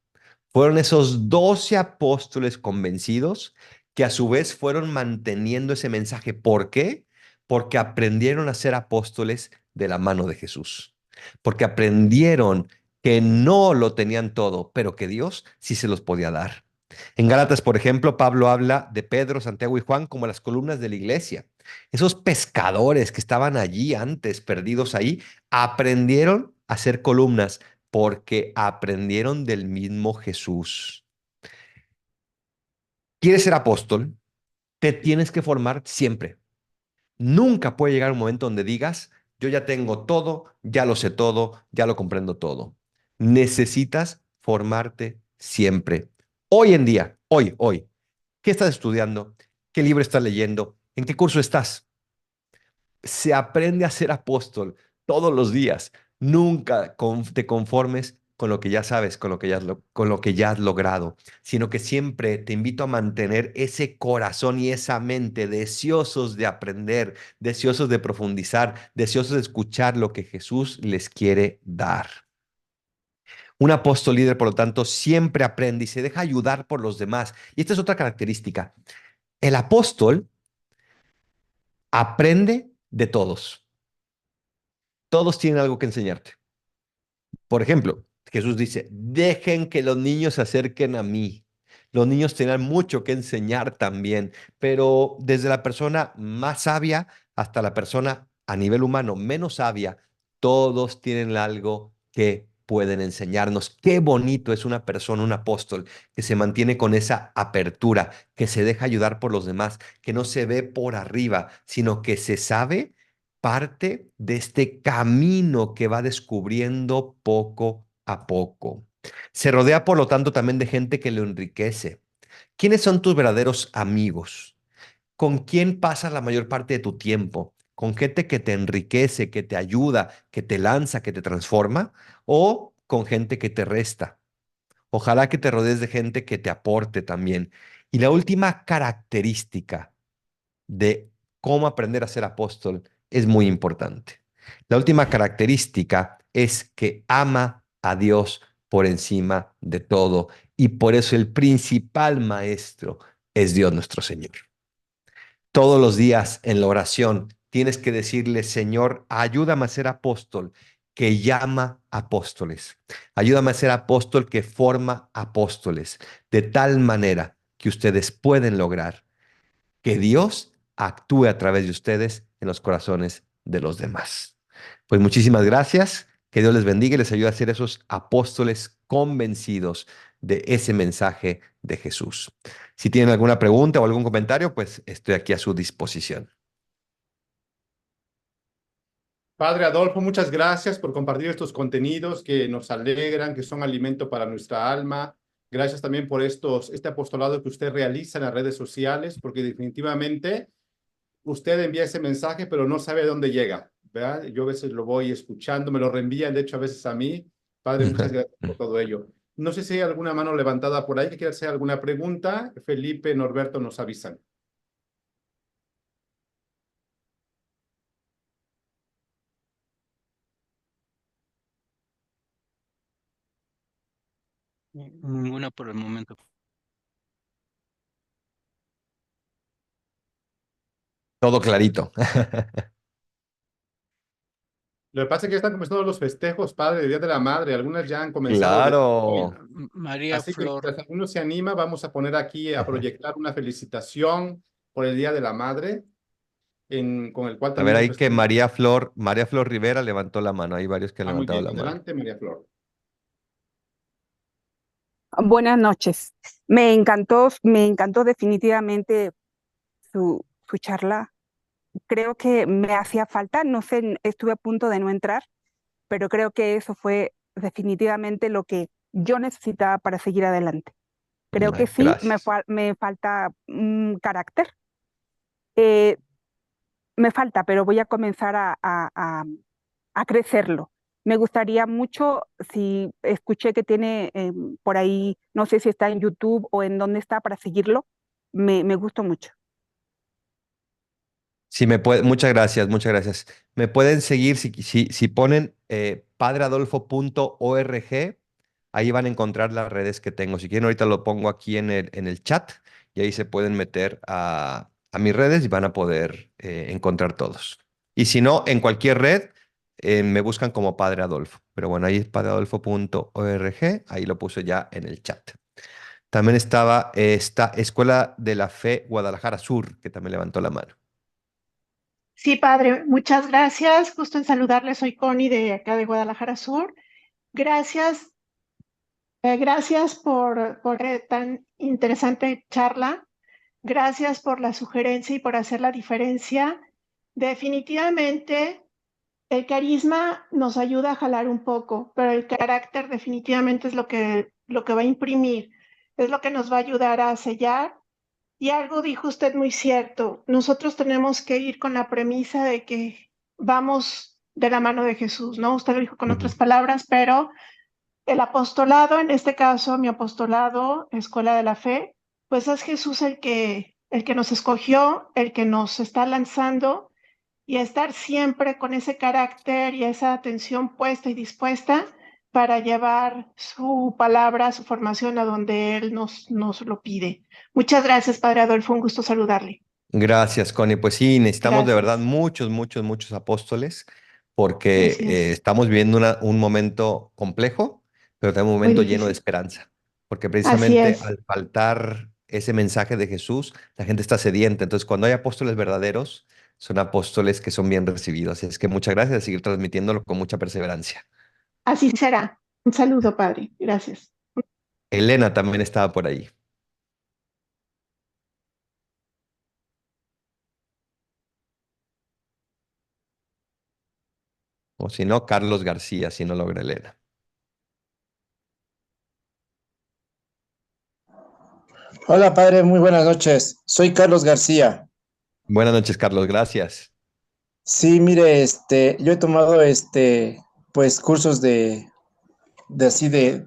Fueron esos 12 apóstoles convencidos que a su vez fueron manteniendo ese mensaje. ¿Por qué? Porque aprendieron a ser apóstoles de la mano de Jesús. Porque aprendieron que no lo tenían todo, pero que Dios sí se los podía dar. En Gálatas, por ejemplo, Pablo habla de Pedro, Santiago y Juan como las columnas de la iglesia. Esos pescadores que estaban allí antes, perdidos ahí, aprendieron a ser columnas porque aprendieron del mismo Jesús. ¿Quieres ser apóstol? Te tienes que formar siempre. Nunca puede llegar un momento donde digas, yo ya tengo todo, ya lo sé todo, ya lo comprendo todo. Necesitas formarte siempre. Hoy en día, hoy, ¿qué estás estudiando? ¿Qué libro estás leyendo? ¿En qué curso estás? Se aprende a ser apóstol todos los días. Nunca te conformes con lo que ya sabes, con lo que ya has logrado, sino que siempre te invito a mantener ese corazón y esa mente deseosos de aprender, deseosos de profundizar, deseosos de escuchar lo que Jesús les quiere dar. Un apóstol líder, por lo tanto, siempre aprende y se deja ayudar por los demás. Y esta es otra característica. El apóstol aprende de todos. Todos tienen algo que enseñarte. Por ejemplo, Jesús dice, dejen que los niños se acerquen a mí. Los niños tienen mucho que enseñar también, pero desde la persona más sabia hasta la persona a nivel humano menos sabia, todos tienen algo que pueden enseñarnos. Qué bonito es una persona, un apóstol, que se mantiene con esa apertura, que se deja ayudar por los demás, que no se ve por arriba, sino que se sabe parte de este camino que va descubriendo poco a poco. Se rodea, por lo tanto, también de gente que lo enriquece. ¿Quiénes son tus verdaderos amigos? ¿Con quién pasas la mayor parte de tu tiempo? ¿Con gente que te enriquece, que te ayuda, que te lanza, que te transforma? ¿O con gente que te resta? Ojalá que te rodees de gente que te aporte también. Y la última característica de cómo aprender a ser apóstol es muy importante. La última característica es que ama a Dios por encima de todo y por eso el principal maestro es Dios nuestro Señor. Todos los días en la oración tienes que decirle, Señor, ayúdame a ser apóstol que llama apóstoles. Ayúdame a ser apóstol que forma apóstoles, de tal manera que ustedes pueden lograr que Dios actúe a través de ustedes en los corazones de los demás. Pues muchísimas gracias. Que Dios les bendiga y les ayude a ser esos apóstoles convencidos de ese mensaje de Jesús. Si tienen alguna pregunta o algún comentario, pues estoy aquí a su disposición. Padre Adolfo, muchas gracias por compartir estos contenidos que nos alegran, que son alimento para nuestra alma. Gracias también por este apostolado que usted realiza en las redes sociales, porque definitivamente usted envía ese mensaje, pero no sabe a dónde llega, ¿verdad? Yo a veces lo voy escuchando, me lo reenvían, de hecho, a veces a mí. Padre, muchas gracias por todo ello. No sé si hay alguna mano levantada por ahí que quiera hacer alguna pregunta. Felipe, Norberto nos avisan. Ninguna por el momento. Todo clarito. Lo que pasa es que ya están comenzando los festejos, Padre, del Día de la Madre. Algunas ya han comenzado desde hoy. Claro. María Así que Flor. mientras alguno se anima, vamos a poner aquí a proyectar una felicitación por el Día de la Madre, con el cual A ver, también ahí que ofrecemos. María Flor Rivera levantó la mano. Hay varios que han Muy levantado bien, la mano. adelante, María Flor. Buenas noches. Me encantó definitivamente su charla. Creo que me hacía falta, no sé, estuve a punto de no entrar, pero creo que eso fue definitivamente lo que yo necesitaba para seguir adelante. Creo que sí, Gracias. me falta carácter. Me falta, pero voy a comenzar a crecerlo. Me gustaría mucho, si escuché que tiene por ahí, no sé si está en YouTube o en dónde está para seguirlo, me gustó mucho. Sí, muchas gracias, muchas gracias. Me pueden seguir si ponen padreadolfo.org, ahí van a encontrar las redes que tengo. Si quieren, ahorita lo pongo aquí en el chat y ahí se pueden meter a mis redes y van a poder encontrar todos. Y si no, en cualquier red me buscan como Padre Adolfo. Pero bueno, ahí es padreadolfo.org, ahí lo puse ya en el chat. También estaba esta Escuela de la Fe Guadalajara Sur, que también levantó la mano. Sí, padre, muchas gracias. Gusto en saludarle. Soy Connie de acá de Guadalajara Sur. Gracias, gracias por tan interesante charla. Gracias por la sugerencia y por hacer la diferencia. Definitivamente, el carisma nos ayuda a jalar un poco, pero el carácter definitivamente es lo que va a imprimir, es lo que nos va a ayudar a sellar. Y algo dijo usted muy cierto, nosotros tenemos que ir con la premisa de que vamos de la mano de Jesús, ¿no? Usted lo dijo con otras palabras, pero el apostolado, en este caso mi apostolado, Escuela de la Fe, pues es Jesús el que nos escogió, el que nos está lanzando, y estar siempre con ese carácter y esa atención puesta y dispuesta para llevar su palabra, su formación a donde Él nos lo pide. Muchas gracias, Padre Adolfo, un gusto saludarle. Gracias, Connie. Pues sí, necesitamos de verdad Gracias. muchos, muchos, muchos apóstoles porque estamos viviendo un momento complejo, pero también un Muy momento lleno de difícil. esperanza, porque Así precisamente es. al faltar ese mensaje de Jesús, la gente está sedienta. Entonces, cuando hay apóstoles verdaderos, son apóstoles que son bien recibidos. Así es que muchas gracias y seguir transmitiéndolo con mucha perseverancia. Así será. Un saludo, Padre. Gracias. Elena también estaba por ahí. O si no, Carlos García, si no logra Elena. Hola, padre, muy buenas noches. Soy Carlos García. Buenas noches, Carlos, gracias. Sí, mire, yo he tomado pues cursos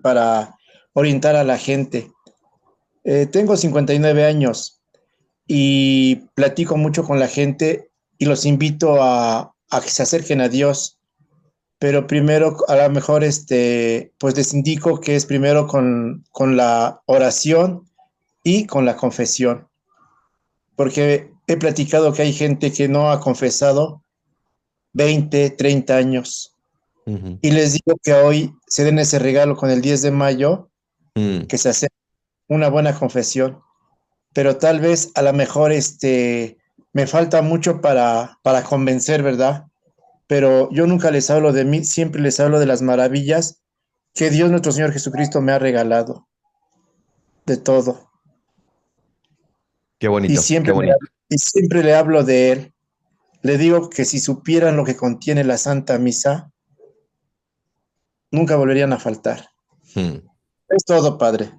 para orientar a la gente. Tengo 59 años y platico mucho con la gente y los invito a que se acerquen a Dios. Pero primero, a lo mejor, pues les indico que es primero con la oración y con la confesión. Porque he platicado que hay gente que no ha confesado 20, 30 años. Y les digo que hoy se den ese regalo con el 10 de mayo, que se hace una buena confesión. Pero tal vez a lo mejor me falta mucho para convencer, ¿verdad? Pero yo nunca les hablo de mí, siempre les hablo de las maravillas que Dios nuestro Señor Jesucristo me ha regalado. De todo. Qué bonito, Y siempre, qué bonito. y siempre le hablo de Él. Le digo que si supieran lo que contiene la Santa Misa, nunca volverían a faltar. Es todo, Padre.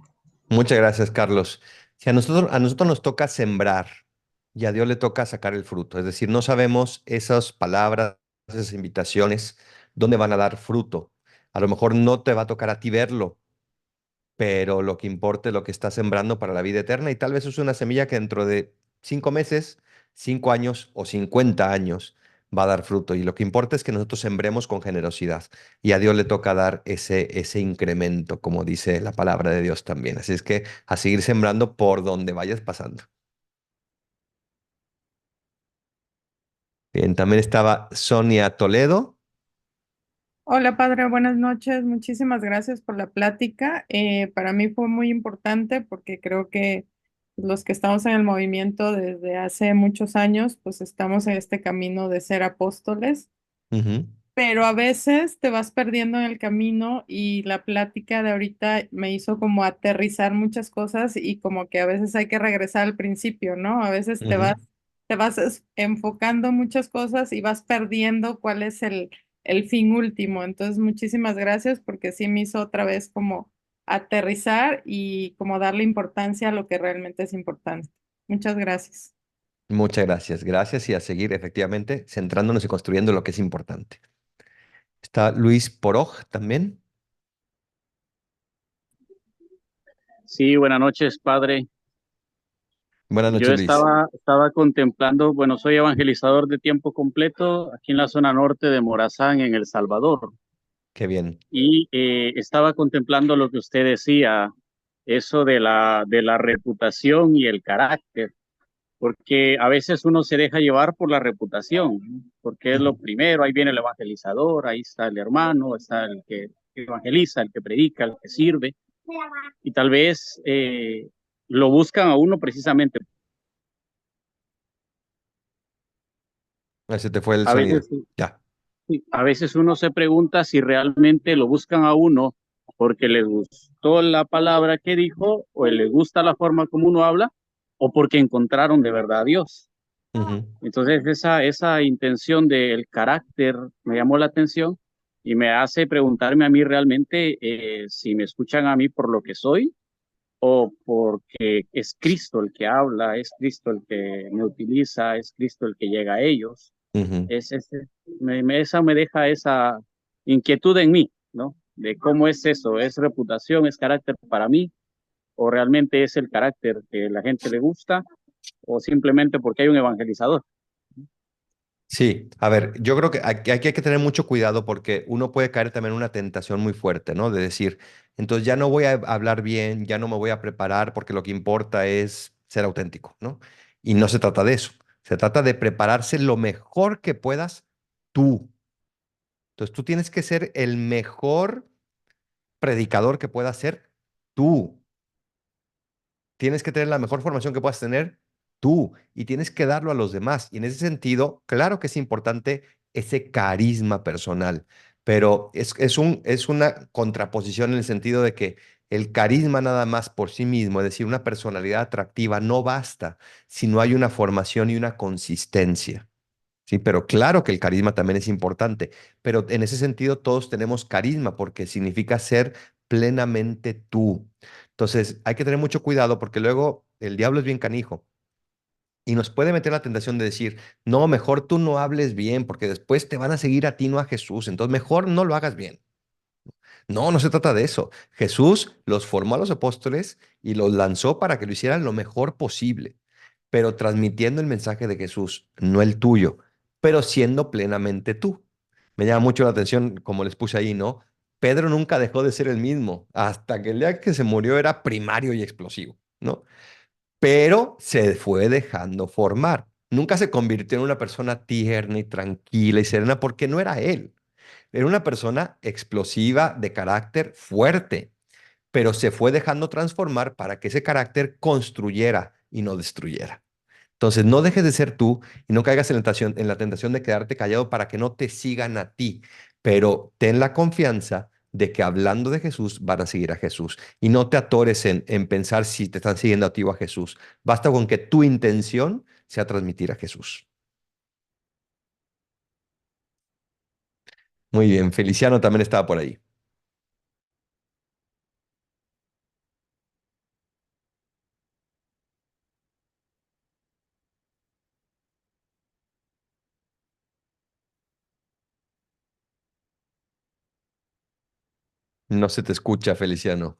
Muchas gracias, Carlos. Si a nosotros nos toca sembrar y a Dios le toca sacar el fruto. Es decir, no sabemos esas palabras, esas invitaciones, dónde van a dar fruto. A lo mejor no te va a tocar a ti verlo, pero lo que importa es lo que estás sembrando para la vida eterna y tal vez es una semilla que dentro de 5 meses, 5 años o 50 años va a dar fruto. Y lo que importa es que nosotros sembremos con generosidad y a Dios le toca dar ese incremento, como dice la palabra de Dios también. Así es que a seguir sembrando por donde vayas pasando. Bien, también estaba Sonia Toledo. Hola, padre, buenas noches. Muchísimas gracias por la plática. Para mí fue muy importante porque creo que los que estamos en el movimiento desde hace muchos años, pues estamos en este camino de ser apóstoles, pero a veces te vas perdiendo en el camino y la plática de ahorita me hizo como aterrizar muchas cosas y como que a veces hay que regresar al principio, ¿no? A veces te vas enfocando muchas cosas y vas perdiendo cuál es el fin último. Entonces, muchísimas gracias porque sí me hizo otra vez como aterrizar y como darle importancia a lo que realmente es importante. Muchas gracias. Muchas gracias. Gracias y a seguir efectivamente centrándonos y construyendo lo que es importante. Está Luis Poroj también. Sí, buenas noches, padre. Buenas noches, Yo Luis. estaba contemplando, bueno, soy evangelizador de tiempo completo aquí en la zona norte de Morazán, en El Salvador. Qué bien. Y estaba contemplando lo que usted decía, eso de la reputación y el carácter, porque a veces uno se deja llevar por la reputación, ¿no? Porque es lo primero, ahí viene el evangelizador, ahí está el hermano, está el que evangeliza, el que predica, el que sirve, y tal vez lo buscan a uno precisamente. Se te fue el A sonido. veces, Ya. sí, a veces uno se pregunta si realmente lo buscan a uno porque les gustó la palabra que dijo o les gusta la forma como uno habla o porque encontraron de verdad a Dios. Entonces esa intención del carácter me llamó la atención y me hace preguntarme a mí realmente si me escuchan a mí por lo que soy o porque es Cristo el que habla, es Cristo el que me utiliza, es Cristo el que llega a ellos. Esa me deja esa inquietud en mí, ¿no? De cómo es eso, ¿es reputación, es carácter para mí? ¿O realmente es el carácter que la gente le gusta? ¿O simplemente porque hay un evangelizador? Sí, a ver, yo creo que aquí hay que tener mucho cuidado porque uno puede caer también en una tentación muy fuerte, ¿no? De decir, entonces ya no voy a hablar bien, ya no me voy a preparar porque lo que importa es ser auténtico, ¿no? Y no se trata de eso, se trata de prepararse lo mejor que puedas tú. Entonces tú tienes que ser el mejor predicador que puedas ser tú. Tienes que tener la mejor formación que puedas tener tú y tienes que darlo a los demás. Y en ese sentido, claro que es importante ese carisma personal, pero es una contraposición en el sentido de que el carisma nada más por sí mismo, es decir, una personalidad atractiva, no basta si no hay una formación y una consistencia. Sí, pero claro que el carisma también es importante, pero en ese sentido todos tenemos carisma porque significa ser plenamente tú. Entonces hay que tener mucho cuidado porque luego el diablo es bien canijo y nos puede meter la tentación de decir, no, mejor tú no hables bien porque después te van a seguir a ti, no a Jesús, entonces mejor no lo hagas bien. No, no se trata de eso. Jesús los formó a los apóstoles y los lanzó para que lo hicieran lo mejor posible, pero transmitiendo el mensaje de Jesús, no el tuyo, pero siendo plenamente tú. Me llama mucho la atención, como les puse ahí, ¿no? Pedro nunca dejó de ser el mismo, hasta que el día que se murió era primario y explosivo, ¿no? Pero se fue dejando formar. Nunca se convirtió en una persona tierna y tranquila y serena porque no era él. Era una persona explosiva, de carácter fuerte, pero se fue dejando transformar para que ese carácter construyera y no destruyera. Entonces, no dejes de ser tú y no caigas en la tentación de quedarte callado para que no te sigan a ti, pero ten la confianza de que hablando de Jesús van a seguir a Jesús y no te atores en pensar si te están siguiendo a ti o a Jesús. Basta con que tu intención sea transmitir a Jesús. Muy bien, Feliciano también estaba por ahí. No se te escucha, Feliciano.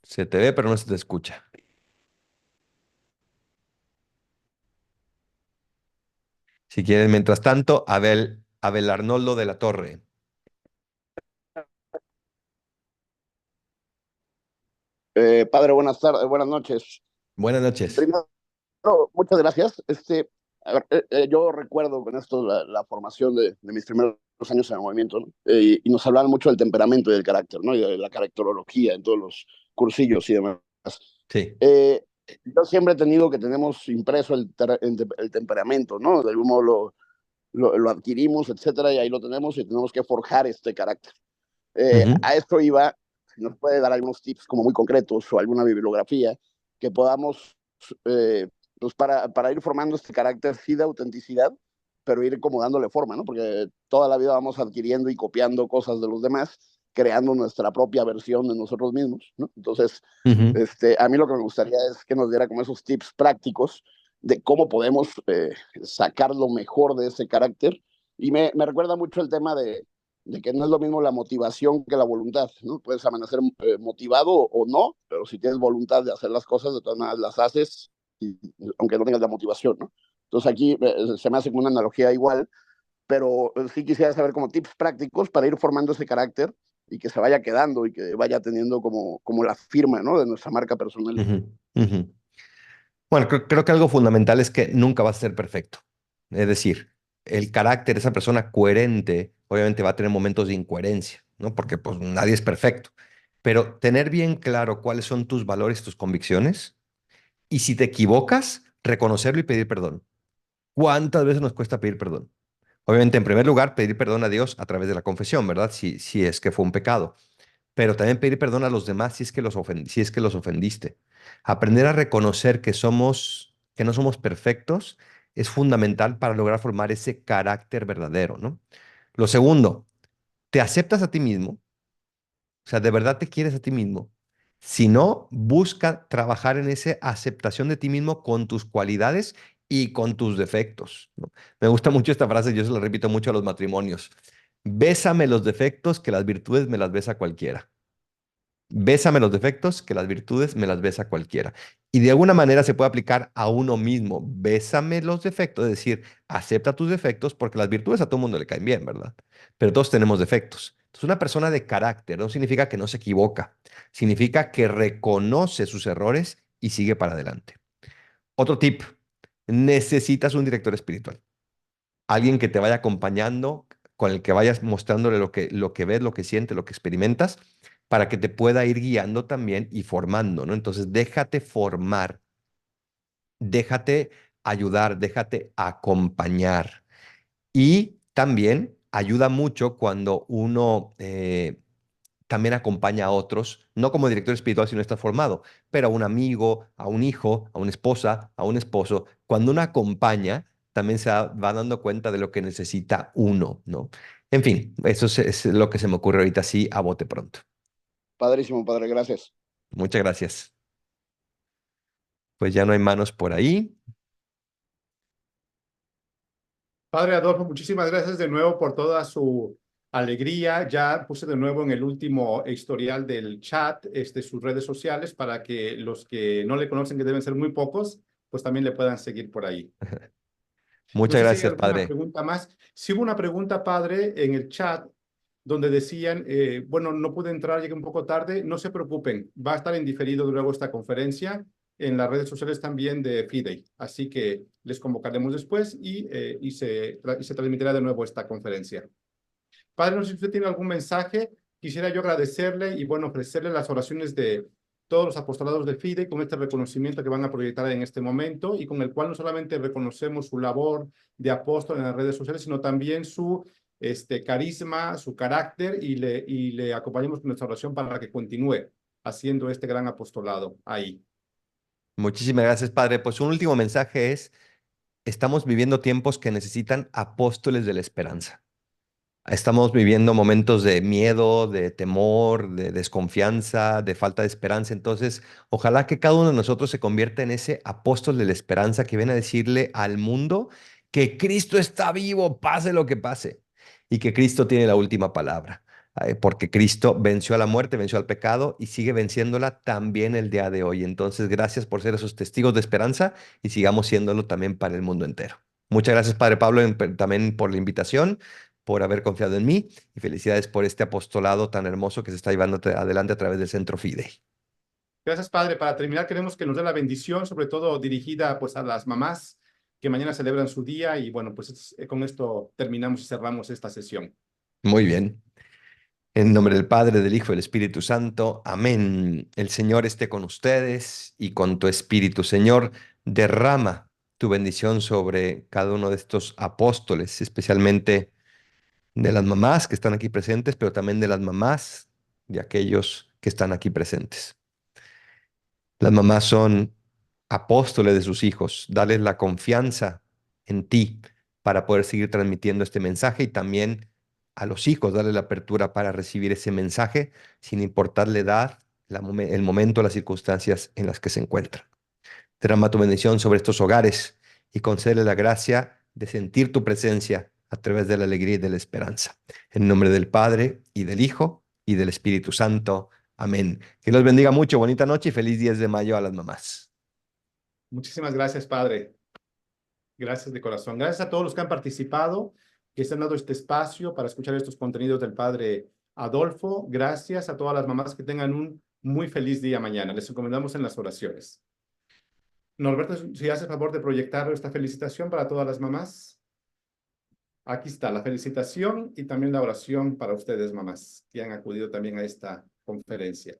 Se te ve, pero no se te escucha. Si quieres, mientras tanto, Abel Arnoldo de la Torre. Padre, buenas tardes, buenas noches. Buenas noches. Primero, muchas gracias. A ver, yo recuerdo con esto la formación de mis primeros años en el movimiento, ¿no? Y nos hablaban mucho del temperamento y del carácter, ¿no? Y de la caracterología en todos los cursillos y demás. Sí. Yo siempre he tenido que tenemos impreso el temperamento, ¿no? De algún modo lo adquirimos, etcétera, y ahí lo tenemos y tenemos que forjar este carácter. A esto iba, si nos puede dar algunos tips como muy concretos o alguna bibliografía que podamos, pues para ir formando este carácter sí de autenticidad, pero ir como dándole forma, ¿no? Porque toda la vida vamos adquiriendo y copiando cosas de los demás, creando nuestra propia versión de nosotros mismos, ¿no? Entonces, a mí lo que me gustaría es que nos diera como esos tips prácticos de cómo podemos sacar lo mejor de ese carácter. Y me recuerda mucho el tema de que no es lo mismo la motivación que la voluntad, ¿no? Puedes amanecer motivado o no, pero si tienes voluntad de hacer las cosas, de todas maneras las haces, aunque no tengas la motivación, ¿no? Entonces aquí se me hace como una analogía igual, pero sí quisiera saber como tips prácticos para ir formando ese carácter y que se vaya quedando y que vaya teniendo como la firma, ¿no? De nuestra marca personal. Bueno, creo que algo fundamental es que nunca vas a ser perfecto. Es decir, el carácter, esa persona coherente, obviamente va a tener momentos de incoherencia, ¿no? Porque pues nadie es perfecto. Pero tener bien claro cuáles son tus valores, tus convicciones, y si te equivocas, reconocerlo y pedir perdón. ¿Cuántas veces nos cuesta pedir perdón? Obviamente, en primer lugar, pedir perdón a Dios a través de la confesión, ¿verdad? Si es que fue un pecado. Pero también pedir perdón a los demás si es que si es que los ofendiste. Aprender a reconocer que no somos perfectos es fundamental para lograr formar ese carácter verdadero, ¿no? Lo segundo, ¿te aceptas a ti mismo? O sea, ¿de verdad te quieres a ti mismo? Si no, busca trabajar en esa aceptación de ti mismo con tus cualidades y con tus defectos, ¿no? Me gusta mucho esta frase, yo se la repito mucho a los matrimonios. Bésame los defectos, que las virtudes me las besa cualquiera. Bésame los defectos, que las virtudes me las besa cualquiera. Y de alguna manera se puede aplicar a uno mismo. Bésame los defectos, es decir, acepta tus defectos, porque las virtudes a todo mundo le caen bien, ¿verdad? Pero todos tenemos defectos. Entonces, una persona de carácter no significa que no se equivoca, significa que reconoce sus errores y sigue para adelante. Otro tip, necesitas un director espiritual. Alguien que te vaya acompañando, con el que vayas mostrándole lo que ves, lo que sientes, lo que experimentas, para que te pueda ir guiando también y formando, ¿no? Entonces, déjate formar, déjate ayudar, déjate acompañar. Y también ayuda mucho cuando uno también acompaña a otros, no como director espiritual si no está formado, pero a un amigo, a un hijo, a una esposa, a un esposo. Cuando uno acompaña, también va dando cuenta de lo que necesita uno, ¿no? En fin, eso es lo que se me ocurre ahorita así a bote pronto. Padrísimo, padre, gracias. Muchas gracias. Pues ya no hay manos por ahí. Padre Adolfo, muchísimas gracias de nuevo por toda su alegría. Ya puse de nuevo en el último historial del chat sus redes sociales para que los que no le conocen, que deben ser muy pocos, pues también le puedan seguir por ahí. Muchas No sé si hay gracias, alguna padre. pregunta más. Sí hubo una pregunta, padre, en el chat donde decían, bueno, no pude entrar, llegué un poco tarde. No se preocupen, va a estar en diferido luego esta conferencia en las redes sociales también de Fidei. Así que les convocaremos después y se transmitirá de nuevo esta conferencia. Padre, no sé si usted tiene algún mensaje. Quisiera yo agradecerle y, bueno, ofrecerle las oraciones de todos los apostolados de Fidei con este reconocimiento que van a proyectar en este momento y con el cual no solamente reconocemos su labor de apóstol en las redes sociales, sino también su carisma, su carácter y le acompañamos con nuestra oración para que continúe haciendo este gran apostolado ahí. Muchísimas gracias, padre. Pues un último mensaje es, estamos viviendo tiempos que necesitan apóstoles de la esperanza. Estamos viviendo momentos de miedo, de temor, de desconfianza, de falta de esperanza. Entonces, ojalá que cada uno de nosotros se convierta en ese apóstol de la esperanza que viene a decirle al mundo que Cristo está vivo, pase lo que pase, y que Cristo tiene la última palabra, porque Cristo venció a la muerte, venció al pecado y sigue venciéndola también el día de hoy. Entonces, gracias por ser esos testigos de esperanza y sigamos siéndolo también para el mundo entero. Muchas gracias, Padre Pablo, también por la invitación, por haber confiado en mí, y felicidades por este apostolado tan hermoso que se está llevando adelante a través del Centro Fidei. Gracias, Padre. Para terminar, queremos que nos dé la bendición, sobre todo dirigida pues a las mamás que mañana celebran su día, y bueno, pues con esto terminamos y cerramos esta sesión. Muy bien. En nombre del Padre, del Hijo y del Espíritu Santo. Amén. El Señor esté con ustedes y con tu espíritu. Señor, derrama tu bendición sobre cada uno de estos apóstoles, especialmente de las mamás que están aquí presentes, pero también de las mamás de aquellos que están aquí presentes. Las mamás son apóstoles de sus hijos. Dales la confianza en ti para poder seguir transmitiendo este mensaje, y también a los hijos darle la apertura para recibir ese mensaje sin importar la edad, el momento, las circunstancias en las que se encuentran. Derrama tu bendición sobre estos hogares y concédele la gracia de sentir tu presencia a través de la alegría y de la esperanza. En nombre del Padre, y del Hijo, y del Espíritu Santo. Amén. Que los bendiga mucho. Bonita noche y feliz 10 de mayo a las mamás. Muchísimas gracias, Padre. Gracias de corazón. Gracias a todos los que han participado, que se han dado este espacio para escuchar estos contenidos del Padre Adolfo. Gracias a todas las mamás, que tengan un muy feliz día mañana. Les encomendamos en las oraciones. Norberto, si hace favor de proyectar esta felicitación para todas las mamás. Aquí está la felicitación y también la oración para ustedes, mamás, que han acudido también a esta conferencia.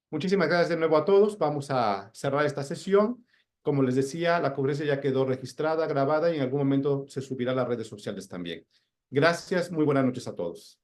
Muchísimas gracias de nuevo a todos. Vamos a cerrar esta sesión. Como les decía, la conferencia ya quedó registrada, grabada, y en algún momento se subirá a las redes sociales también. Gracias, muy buenas noches a todos.